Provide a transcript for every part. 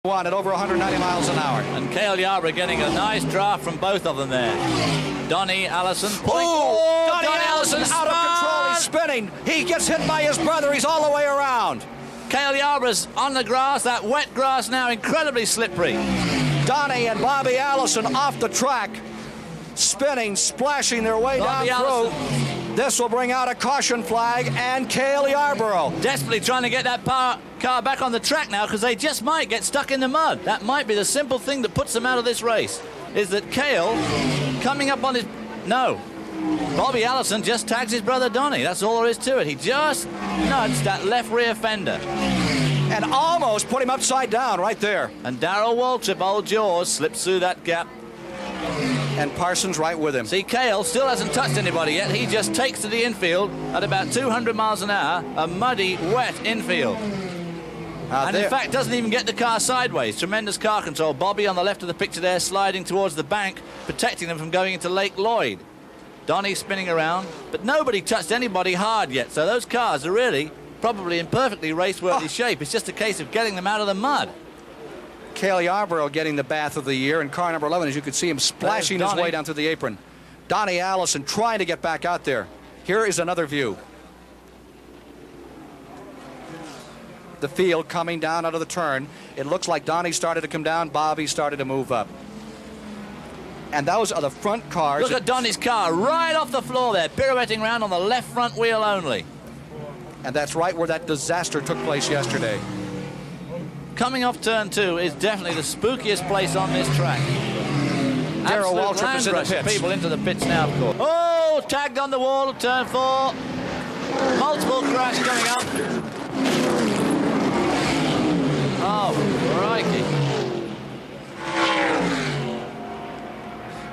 One at over 190 miles an hour. And Cale Yarborough getting a nice draft from both of them there. Donnie Allison. Oh, Donnie Allison out of control. He's spinning. He gets hit by his brother. He's all the way around. Cale Yarborough's on the grass, that wet grass now incredibly slippery. Donnie and Bobby Allison off the track, spinning, splashing their way down through. This will bring out a caution flag and Cale Yarborough. Desperately trying to get that car back on the track now because they just might get stuck in the mud. That might be the simple thing that puts them out of this race, is that Cale coming up on his... No. Bobby Allison just tags his brother Donnie. That's all there is to it. He just nudged that left rear fender. And almost put him upside down right there. And Darrell Waltrip, old Jaws, slips through that gap. And Parsons right with him. See, Cale still hasn't touched anybody yet. He just takes to the infield at about 200 miles an hour, a muddy, wet infield. And in fact, doesn't even get the car sideways. Tremendous car control. Bobby on the left of the picture there, sliding towards the bank, protecting them from going into Lake Lloyd. Donnie spinning around, but nobody touched anybody hard yet. So those cars are really probably in perfectly race-worthy shape. It's just a case of getting them out of the mud. Cale Yarborough getting the bath of the year in car number 11, as you could see him splashing his way down through the apron. Donnie Allison trying to get back out there. Here is another view. The field coming down out of the turn. It looks like Donnie started to come down, Bobby started to move up. And those are the front cars. Look at Donnie's car right off the floor there, pirouetting around on the left front wheel only. And that's right where that disaster took place yesterday. Coming off turn 2 is definitely the spookiest place on this track. Darrell Waltrip is in the pits. People into the pits now, of course. Oh, tagged on the wall of turn 4. Multiple crash coming up. Oh, crikey.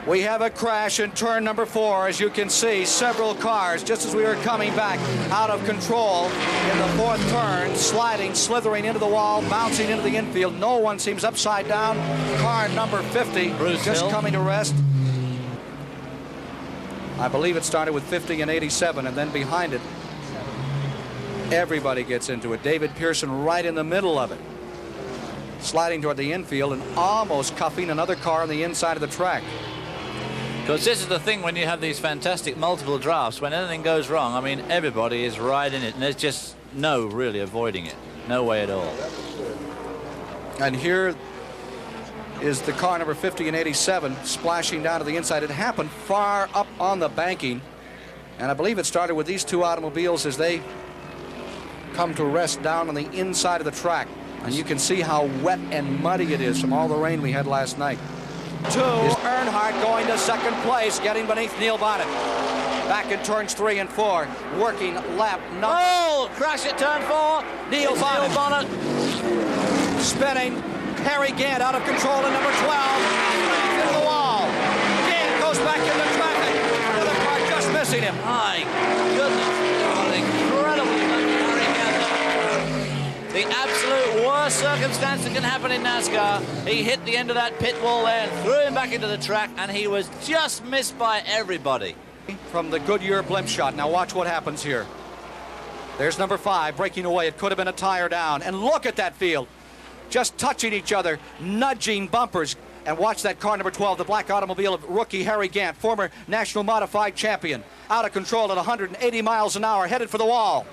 We have a crash in turn number 4. As you can see, several cars, just as we were coming back, out of control in the 4th turn, sliding, slithering into the wall, bouncing into the infield. No one seems upside down. Car number 50 Bruce just Hill. coming to rest. I believe it started with 50 and 87, and then behind it, everybody gets into it. David Pearson right in the middle of it, sliding toward the infield and almost cuffing another car on the inside of the track. Because this is the thing when you have these fantastic multiple drafts, when anything goes wrong, I mean, everybody is right in it, and there's just no really avoiding it. No way at all. And here is the car number 50 and 87 splashing down to the inside. It happened far up on the banking, and I believe it started with these two automobiles as they come to rest down on the inside of the track. And you can see how wet and muddy it is from all the rain we had last night. Is Earnhardt going to second place, getting beneath Neil Bonnet. Back in turns 3 and 4, working lap number... Oh, crash at turn 4. Neil Bonnet. Spinning. Harry Gant out of control in number 12. Into the wall. Gant goes back into traffic. Another car just missing him. My goodness. What an incredibly lucky Harry Gant. The absolute worst circumstance that can happen in NASCAR. He hit the end of that pit wall there and threw him back into the track, and he was just missed by everybody. From the Goodyear blimp shot. Now watch what happens here. There's number 5 breaking away. It could have been a tire down. And look at that field. Just touching each other, nudging bumpers. And watch that car number 12, the black automobile of rookie Harry Gant, former national modified champion. Out of control at 180 miles an hour, headed for the wall.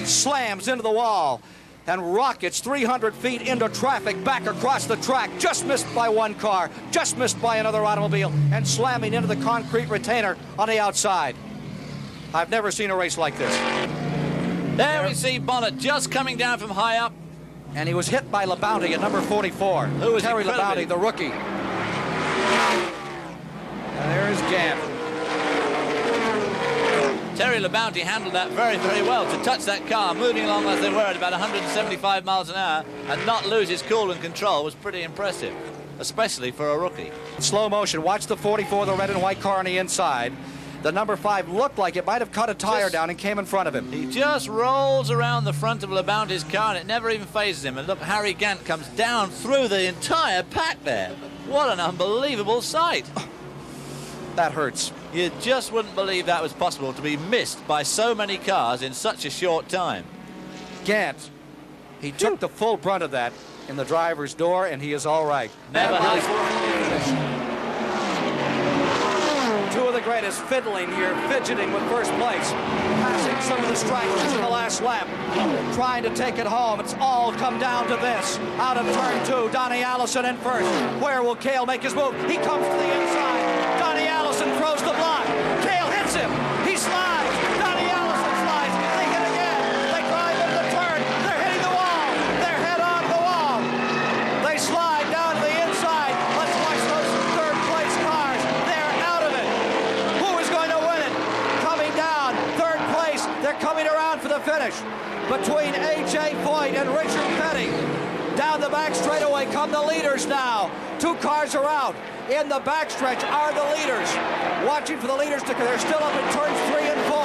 Slams into the wall and rockets 300 feet into traffic back across the track, just missed by one car, just missed by another automobile, and slamming into the concrete retainer on the outside. I've never seen a race like this. There we see Bonnet just coming down from high up. And he was hit by LaBounty at number 44. Who is Terry incredible. LaBounty, the rookie. And there's Gant. Terry LaBounty handled that very, very well. To touch that car, moving along as they were at about 175 miles an hour, and not lose his cool and control was pretty impressive, especially for a rookie. Slow motion. Watch the 44, the red and white car on the inside. The number 5 looked like it might have cut a tire down and came in front of him. He just rolls around the front of LaBounty's car, and it never even phases him. And look, Harry Gant comes down through the entire pack there. What an unbelievable sight. That hurts. You just wouldn't believe that was possible, to be missed by so many cars in such a short time. Gant, he took the full brunt of that. in the driver's door, and he is all right. Never has. Two of the greatest fiddling here, fidgeting with first place, passing some of the strikers in the last lap, trying to take it home. It's all come down to this. Out of turn 2, Donnie Allison in first. Where will Cale make his move? He comes to the inside. Donnie Allison throws the block. Cale hits him. He slides. Donnie Allison slides. They hit again. They drive into the turn. They're hitting the wall. They're head on the wall. They slide down to the inside. Let's watch those third place cars. They're out of it. Who is going to win it? Coming down, third place. They're coming around for the finish. Between A.J. Foyt and Richard Petty. Down the back straightaway come the leaders now. 2 cars are out. In the backstretch are the leaders. Watching for the leaders to, they're still up in turns 3 and 4.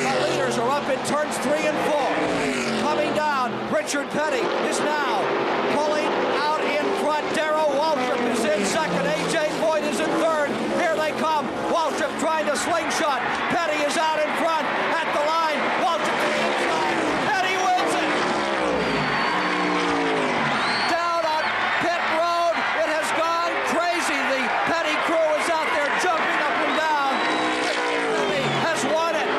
The leaders are up in turns 3 and 4. Coming down, Richard Petty is now pulling out in front. Darrell Waltrip is in second. A.J. Foyt is in third. Here they come. Waltrip trying to slingshot. Petty is out in front at the line. Waltrip to the inside. Petty wins it. Down on pit road, it has gone crazy. The Petty crew is out there jumping up and down. Petty has won it.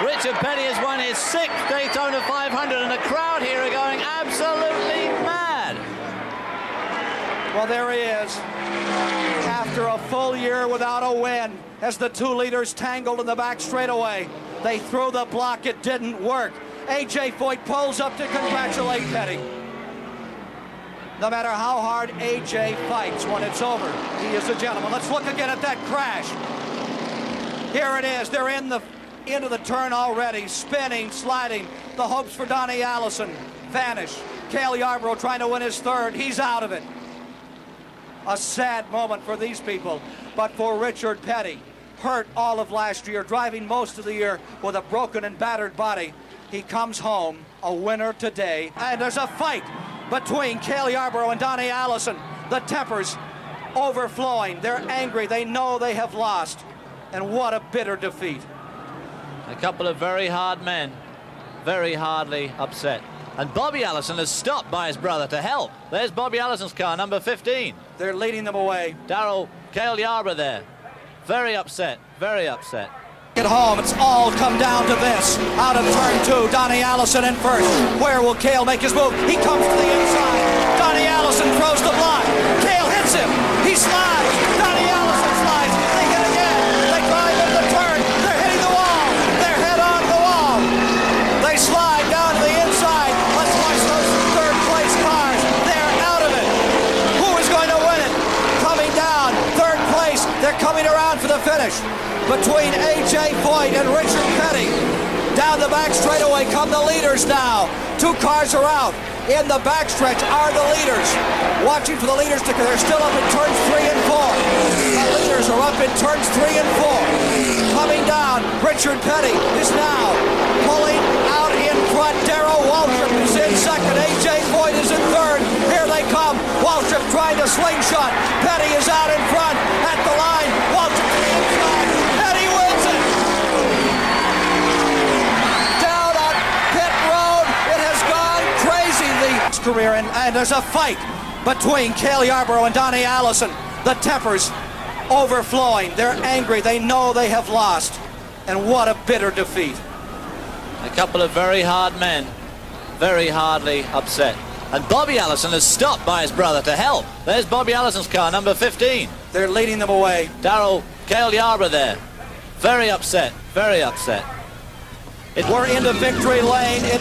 Richard Petty has won his 6th Daytona 500, and the crowd here are going absolutely mad. Well, there he is. After a full year without a win, as the 2 leaders tangled in the back straightaway, they threw the block. It didn't work. A.J. Foyt pulls up to congratulate Petty. No matter how hard A.J. fights, when it's over, he is a gentleman. Let's look again at that crash. Here it is. They're into the turn already, spinning, sliding. The hopes for Donnie Allison vanish. Cale Yarborough trying to win his 3rd. He's out of it. A sad moment for these people, but for Richard Petty, hurt all of last year, driving most of the year with a broken and battered body, he comes home a winner today. And there's a fight between Cale Yarborough and Donnie Allison. The tempers overflowing. They're angry. They know they have lost. And what a bitter defeat. A couple of very hard men, very hardly upset. And Bobby Allison is stopped by his brother to help. There's Bobby Allison's car, number 15. They're leading them away. Cale Yarborough there. Very upset, very upset. At home, it's all come down to this. Out of turn 2, Donnie Allison in first. Where will Cale make his move? He comes to the inside. Donnie Allison throws the block. Cale hits him. He slides. Donnie Allison slides. They hit again. They drive into the turn. They're hitting the wall. They're head on the wall. They slide down to the inside. Let's watch those third place cars. They're out of it. Who is going to win it? Coming down, third place. They're coming around for the finish. Between A.J. Foyt and Richard Petty. Down the back straightaway come the leaders now. 2 cars are out. In the backstretch are the leaders. Watching for the leaders to, they're still up in turns 3 and 4. The leaders are up in turns 3 and 4. Coming down, Richard Petty is now pulling out in front. Darrell Waltrip is in second. A.J. Foyt is in third. Here they come. Waltrip trying to slingshot. Petty is out in front at the line. Waltrip to the inside. Petty wins it. Down on pit road, it has gone crazy. The career, and there's a fight between Cale Yarborough and Donnie Allison. The tempers overflowing. They're angry. They know they have lost. And what a bitter defeat. A couple of very hard men, very hardly upset. And Bobby Allison is stopped by his brother to help. There's Bobby Allison's car, number 15. They're leading them away. Cale Yarborough there. Very upset, very upset. We're into victory lane.